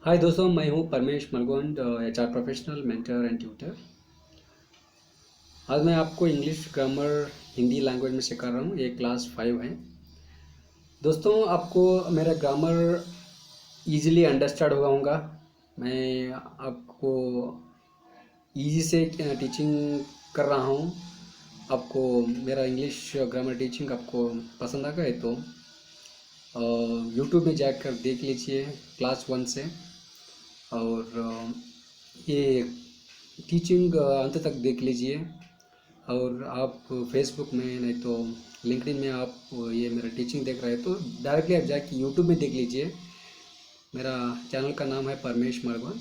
हाय दोस्तों, मैं हूं Paramesh Margond, HR professional mentor and tutor. आज मैं आपको इंग्लिश ग्रामर हिंदी लैंग्वेज में सिखा रहा हूं। ये क्लास 5 है। दोस्तों, आपको मेरा ग्रामर इजीली अंडरस्टैंड होगा। मैं आपको इजी से टीचिंग कर रहा हूं। आपको मेरा इंग्लिश ग्रामर टीचिंग आपको पसंद आ गए तो यूट्यूब में जाकर देख लीजिए क्लास 1 से। और ये टीचिंग अंत तक देख लीजिए। और आप फेसबुक में नहीं तो लिंक्डइन में आप ये मेरा टीचिंग देख रहे हैं तो डायरेक्टली आप जाके यूट्यूब में देख लीजिए। मेरा चैनल का नाम है परमेश मरगोंड।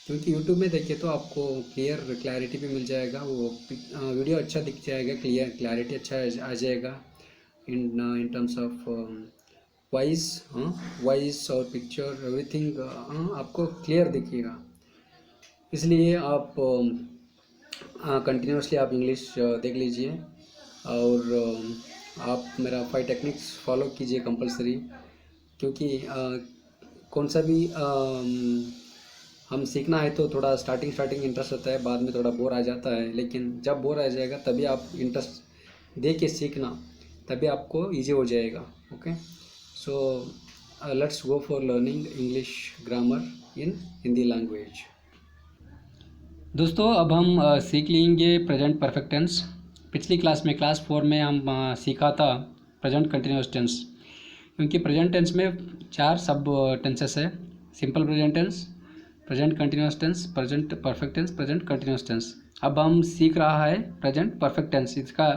क्योंकि यूट्यूब में देखिए तो आपको क्लैरिटी भी मिल जाएगा। वो वीडियो अच्छा दिख जाएगा, क्लैरिटी अच्छा आ जाएगा in terms of voice. Voice और पिक्चर एवरीथिंग आपको क्लियर दिखेगा। इसलिए आप कंटिन्यूसली आप इंग्लिश देख लीजिए। और आप मेरा 5 टेक्निक्स फॉलो कीजिए कंपलसरी। क्योंकि कौन सा भी हम सीखना है तो थोड़ा स्टार्टिंग इंटरेस्ट होता है, बाद में थोड़ा बोर आ जाता है। लेकिन जब बोर आ जाएगा तभी आप इंटरेस्ट दे के सीखना, तभी आपको इजी हो जाएगा। Okay, so let's go for learning English grammar in Hindi language. दोस्तों, अब हम सीख लेंगे प्रेजेंट परफेक्ट टेंस। पिछली क्लास में क्लास 4 में हम सीखा था प्रेजेंट कंटिन्यूस टेंस। क्योंकि प्रेजेंट टेंस में 4 सब टेंसेस है। Simple present tense, present continuous tense, present perfect tense, present continuous tense. अब हम सीख रहा है प्रेजेंट परफेक्ट टेंस। इसका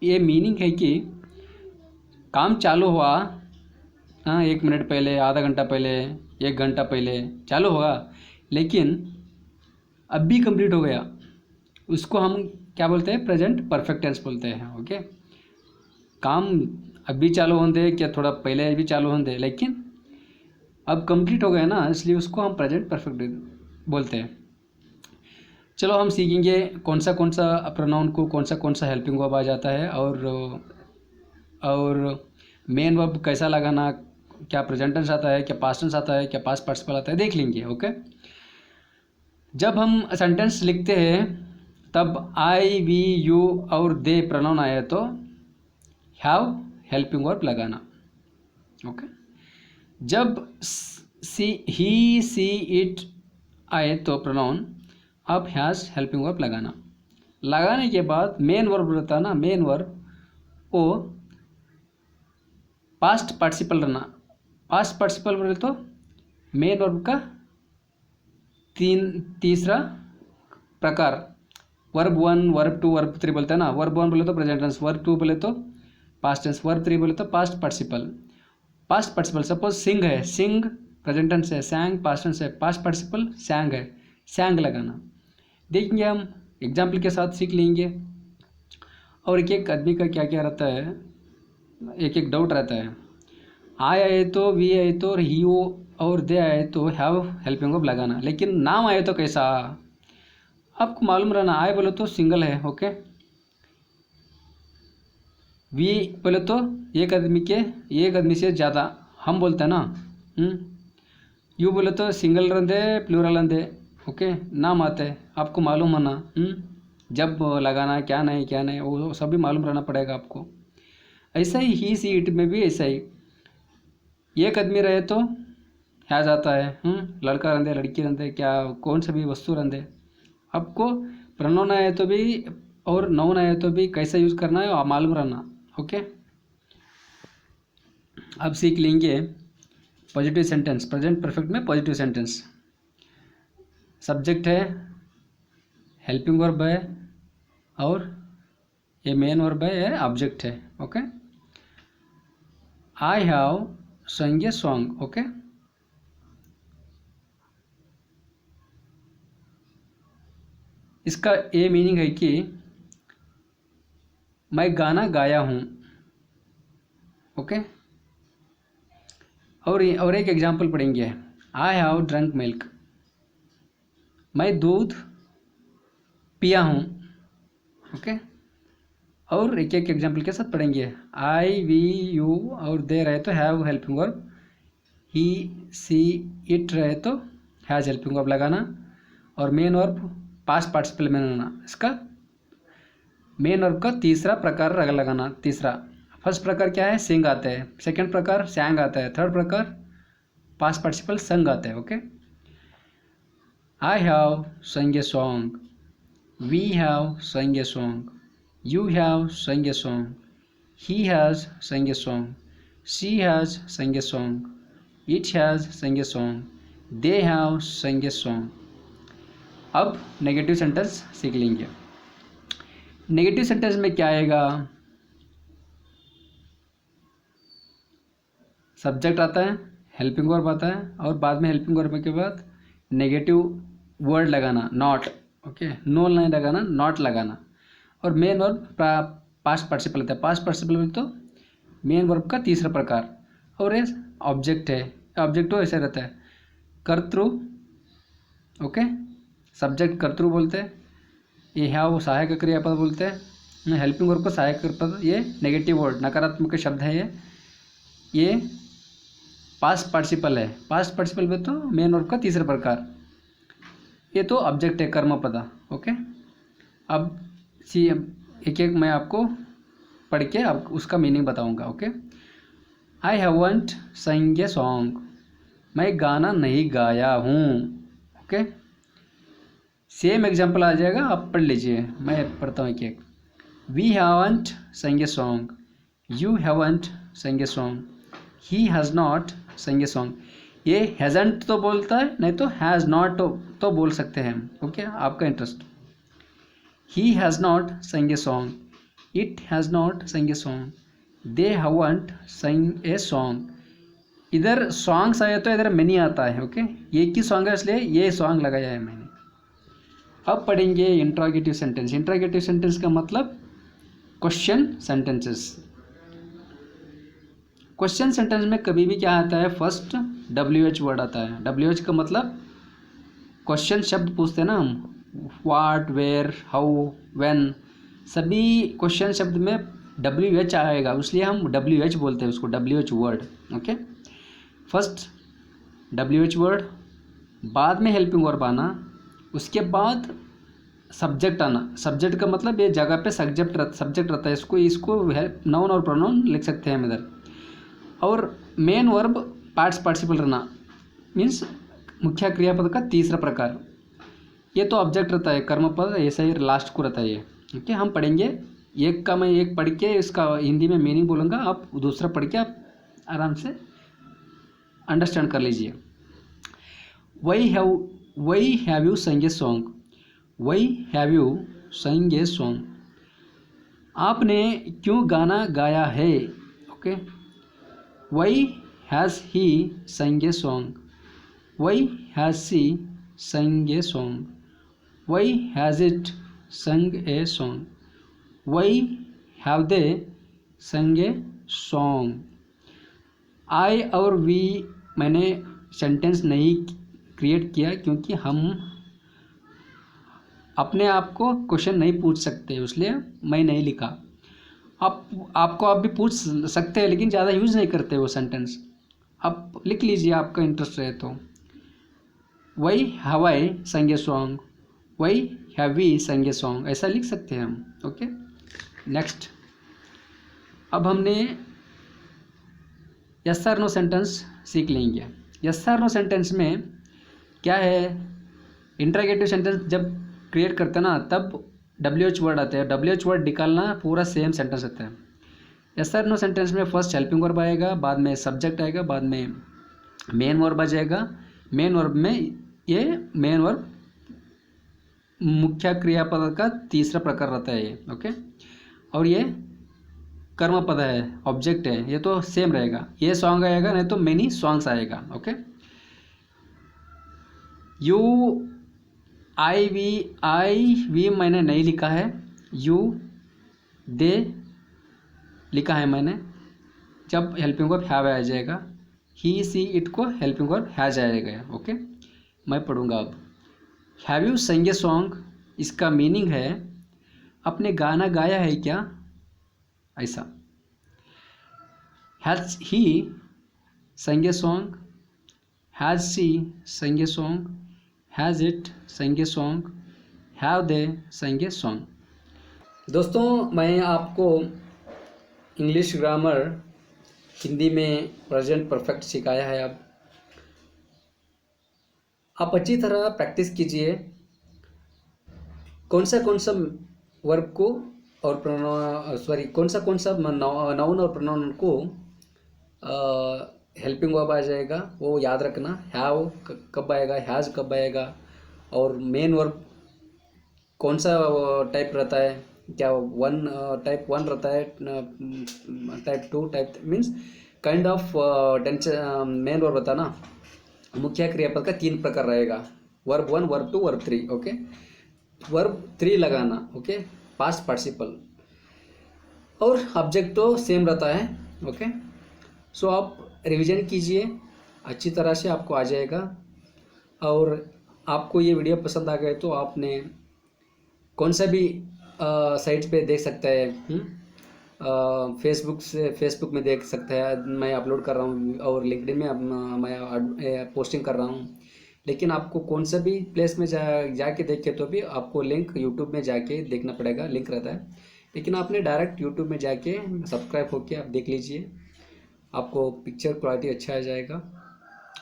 ये मीनिंग है कि काम चालू हुआ, हाँ, 1 मिनट पहले, आधा घंटा पहले, 1 घंटा पहले चालू हुआ, लेकिन अब भी कंप्लीट हो गया। उसको हम क्या बोलते हैं? प्रेजेंट परफेक्ट टेंस बोलते हैं। ओके, काम अभी चालू होने दे, क्या थोड़ा पहले भी चालू होने दे, लेकिन अब कंप्लीट हो गया ना, इसलिए उसको हम प्रेजेंट परफेक्ट बोलते हैं। चलो हम सीखेंगे कौन सा प्रोनाउन को कौन सा हेल्पिंग वर्ब आ जाता है, और मेन वर्ब कैसा लगाना, क्या प्रेजेंट टेंस आता है, क्या पास्ट टेंस आता है, क्या पास्ट पार्टिसिपल आता है, देख लेंगे। ओके, जब हम सेंटेंस लिखते हैं तब आई, वी, यू और दे प्रोनाउन आए तो हैव हेल्पिंग वर्ब लगाना। ओके, जब सी, ही, सी, इट आए तो प्रोनाउन अब हैज़ हेल्पिंग वर्ब लगाना। लगाने के बाद मेन वर्ब रहता है ना, मेन वर्ब वो पास्ट पार्टिसिपल रहना। पास्ट पार्टिसिपल बोले तो मेन वर्ब का तीसरा प्रकार। वर्ब 1, वर्ब 2, वर्ब 3 बोलते हैं ना। वर्ब 1 बोले तो प्रेजेंट टेंस, वर्ब 2 बोले तो पास्ट टेंस, वर्ब 3 बोले तो past participle. Past participle suppose sing है, सिंग प्रेजेंट टेंस है, सैंग पास्ट टेंस है, पास्ट पार्टिसिपल सैंग है, सैंग लगाना। देखेंगे हम एग्जाम्पल के साथ सीख लेंगे। और एक एक आदमी का क्या क्या रहता है, एक एक डाउट रहता है। आए आए तो, वी आए तो, ही और दे आए तो हैव हेल्पिंग वर्ब लगाना, लेकिन नाम आए तो कैसा? आपको मालूम रहना, आए बोले तो सिंगल है। ओके, वी बोले तो एक आदमी से ज़्यादा हम बोलते हैं ना। यू बोले तो सिंगल रंदे, प्लूरल रंदे। ओके, नाम आते हैं, आपको मालूम होना जब लगाना, क्या नहीं वो सब भी मालूम रहना पड़ेगा आपको। ऐसा ही सी इट में भी ऐसा ही, एक आदमी रहे तो हैज़ आता है। लड़का रंदे, लड़की रंदे, क्या कौन सा भी वस्तु रंदे, आपको प्रोनाउन आए तो भी और नाउन आए तो भी कैसा यूज़ करना है और मालूम रहना। ओके, अब सीख लेंगे पॉजिटिव सेंटेंस। प्रेजेंट परफेक्ट में पॉजिटिव सेंटेंस, सब्जेक्ट है, हेल्पिंग वर्ब है, और ये मेन वर्ब है, ये ऑब्जेक्ट है। ओके, आई हैव संग ए सॉन्ग। ओके, इसका ये मीनिंग है कि मैं गाना गाया हूँ। ओके, और एक एग्जांपल पढ़ेंगे। आई हैव ड्रंक मिल्क, मैं दूध पिया हूँ। ओके, और एक एक एग्जांपल के साथ पढ़ेंगे। आई, वी, यू और दे रहे तो have helping verb he see it रहे तो हैज़ हेल्पिंग वर्ब लगाना, और मेन वर्ब पास्ट पार्टिसिपल में लगाना। इसका मेन वर्ब का तीसरा प्रकार लगाना। तीसरा, फर्स्ट प्रकार क्या है, सिंग आता है, सेकंड प्रकार सैंग आता है, थर्ड प्रकार पास्ट पार्टिसिपल संग आता है। ओके, आई हैव संग ए सॉन्ग, वी हैव संग ए सॉन्ग, यू हैव संग ए सॉन्ग, ही हैज़ संग ए सॉन्ग, शी हैज़ संग ए सॉन्ग, इट हैज़ संग ए सॉन्ग, दे हैव संग ए सॉन्ग। अब नेगेटिव सेंटेंस सीख लेंगे। नेगेटिव सेंटेंस में क्या आएगा, सब्जेक्ट आता है, हेल्पिंग वर्ब आता है, और बाद में हेल्पिंग वर्ब के बाद नेगेटिव वर्ड लगाना, नॉट। ओके, नो नहीं लगाना, नॉट लगाना, और मेन वर्ब पास्ट पार्टिसिपल होता है। पास्ट पार्टिसिपल में तो मेन वर्ब का तीसरा प्रकार, और ये ऑब्जेक्ट है। ऑब्जेक्ट तो ऐसे रहता है, कर्तृ। ओके, सब्जेक्ट कर्तृ बोलते हैं, ये है वो सहायक क्रियापद बोलते हैं, हेल्पिंग वर्ब को सहायक क्रियापद। ये नेगेटिव वर्ड, नकारात्मक शब्द है ये पास्ट पार्टिसिपल है। पास्ट पार्टिसिपल में तो मेन वर्ब का तीसरा प्रकार, ये तो ऑब्जेक्ट है, कर्मपद। ओके, अब सी एक एक मैं आपको पढ़ के अब उसका मीनिंग बताऊंगा। ओके, आई हैवंट संग ए सॉन्ग, मैं गाना नहीं गाया हूँ। ओके, सेम एग्जाम्पल आ जाएगा, आप पढ़ लीजिए, मैं पढ़ता हूँ एक एक। वी हैवंट संग ए सॉन्ग, यू हैवंट संग a song, he has not संग ए सॉन्ग। ये हैज़ंट तो बोलता है, नहीं तो हैज़ नॉट तो बोल सकते हैं। ओके, आपका इंटरेस्ट। ही हैज़ नॉट संग a song, it has not संग ए सॉन्ग, दे हैवंट संग ए सॉन्ग। इधर सॉन्ग्स आया तो इधर मैनी आता है। ओके, एक ही सॉन्ग है इसलिए ये सॉन्ग लगाया है मैंने। अब पढ़ेंगे इंट्रोगेटिव सेंटेंस। इंट्रोगेटिव सेंटेंस का मतलब क्वेश्चन सेंटेंसेस। क्वेश्चन सेंटेंस में कभी भी क्या आता है, फर्स्ट WH वर्ड आता है। WH का मतलब क्वेश्चन शब्द पूछते हैं ना हम, व्हाट, वेयर, हाउ, व्हेन, सभी क्वेश्चन शब्द में WH आएगा, इसलिए हम WH बोलते हैं उसको, WH word. Okay, first WH word, बाद में हेल्पिंग वर्ब आना, उसके बाद सब्जेक्ट आना। सब्जेक्ट का मतलब ये जगह पे सब्जेक्ट रहता है, इसको नाउन और प्रोनाउन लिख सकते हैं हम इधर। और मेन वर्ब पास्ट पार्टिसिपल रहना, मीन्स मुख्य क्रियापद का तीसरा प्रकार। ये तो ऑब्जेक्ट रहता है, कर्मपद ऐसा ही लास्ट को रहता है ये। ओके, हम पढ़ेंगे एक का, मैं एक पढ़ के इसका हिंदी में मीनिंग बोलूँगा, आप दूसरा पढ़ के आप आराम से अंडरस्टैंड कर लीजिए। Why have you sung a song? Why have you sung a song? आपने क्यों गाना गाया है। Okay, Why has he sung a song? Why has she sung a song? Why has it sung a song? Why have they sung a song? I और we मैंने sentence नहीं create किया क्योंकि हम अपने आप को क्वेश्चन नहीं पूछ सकते, इसलिए मैं नहीं लिखा। आप भी पूछ सकते हैं, लेकिन ज़्यादा यूज़ नहीं करते वो सेंटेंस। आप लिख लीजिए, आपका इंटरेस्ट रहे तो। Y have I sung a song, why have we sung a song, ऐसा लिख सकते हैं हम। Okay, next. अब हमने यस और नो सेंटेंस सीख लेंगे। यस और नो सेंटेंस में क्या है, इंट्रोगेटिव सेंटेंस जब क्रिएट करते हैं ना, तब WH वर्ड आते हैं। WH वर्ड निकालना पूरा सेम सेंटेंस रहता है। यस और नो सेंटेंस में फर्स्ट हेल्पिंग वर्ब आएगा, बाद में सब्जेक्ट आएगा, बाद में मेन वर्ब आ जाएगा। मेन वर्ब में ये मेन वर्ब मुख्य क्रियापद का तीसरा प्रकार रहता है ये। ओके, और ये कर्मपद है, ऑब्जेक्ट है, ये तो सेम रहेगा। ये सॉन्ग आएगा, नहीं तो मेनी सॉन्ग्स आएगा। ओके, यू आई वी मैंने नहीं लिखा है, यू दे लिखा है मैंने। जब हेल्पिंग वर्ब हैव आ जाएगा, ही सी इट को हेल्पिंग वर्ब हैज आएगा। ओके, मैं पढ़ूंगा अब। हैव यू संग ए सॉन्ग, इसका मीनिंग है आपने गाना गाया है क्या, ऐसा। हैज ही संग a song, has she sang a song, has it sang a song, have they sang a song। दोस्तों मैं आपको इंग्लिश ग्रामर हिंदी में प्रेजेंट परफेक्ट सिखाया है। अब आप अच्छी तरह प्रैक्टिस कीजिए। कौन सा वर्ब को और कौन सा नाउन और प्रोनाउन को हेल्पिंग वर्ब आ जाएगा वो याद रखना। हैव कब आएगा, हैज़ कब आएगा, और मेन वर्ब कौन सा टाइप रहता है, क्या टाइप वन रहता है, type two, type means kind of main verb रहता ना। मुख्य क्रियापद का 3 प्रकार रहेगा, verb 1, verb 2, verb 3। Okay, verb 3 लगाना। ओके, पास्ट पार्टिसिपल और ऑब्जेक्ट तो सेम रहता है। ओके, सो आप रिवीजन कीजिए अच्छी तरह से, आपको आ जाएगा। और आपको ये वीडियो पसंद आ गए तो आपने कौन सा भी साइट्स पे देख सकता है। फेसबुक में देख सकता है, मैं अपलोड कर रहा हूँ, और लिंक्डइन में मैं पोस्टिंग कर रहा हूँ। लेकिन आपको कौन सा भी प्लेस में जाके देखे तो भी आपको लिंक यूट्यूब में जाके देखना पड़ेगा, लिंक रहता है। लेकिन आपने डायरेक्ट यूट्यूब में जाके सब्सक्राइब होके आप देख लीजिए, आपको पिक्चर क्वालिटी अच्छा आ जाएगा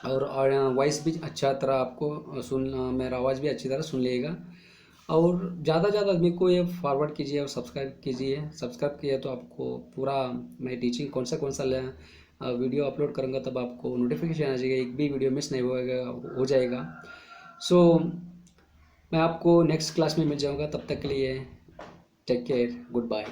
और वॉइस भी अच्छा तरह आपको मेरा आवाज़ भी अच्छी तरह सुन लेगा। और ज़्यादा आदमी को ये फॉरवर्ड कीजिए और सब्सक्राइब कीजिए। सब्सक्राइब किया तो आपको पूरा मैं टीचिंग कौन सा वीडियो अपलोड करूँगा तब आपको नोटिफिकेशन आ जाएगा, एक भी वीडियो मिस नहीं हो जाएगा। सो मैं आपको नेक्स्ट क्लास में मिल जाऊँगा, तब तक के लिए टेक केयर, गुड बाय।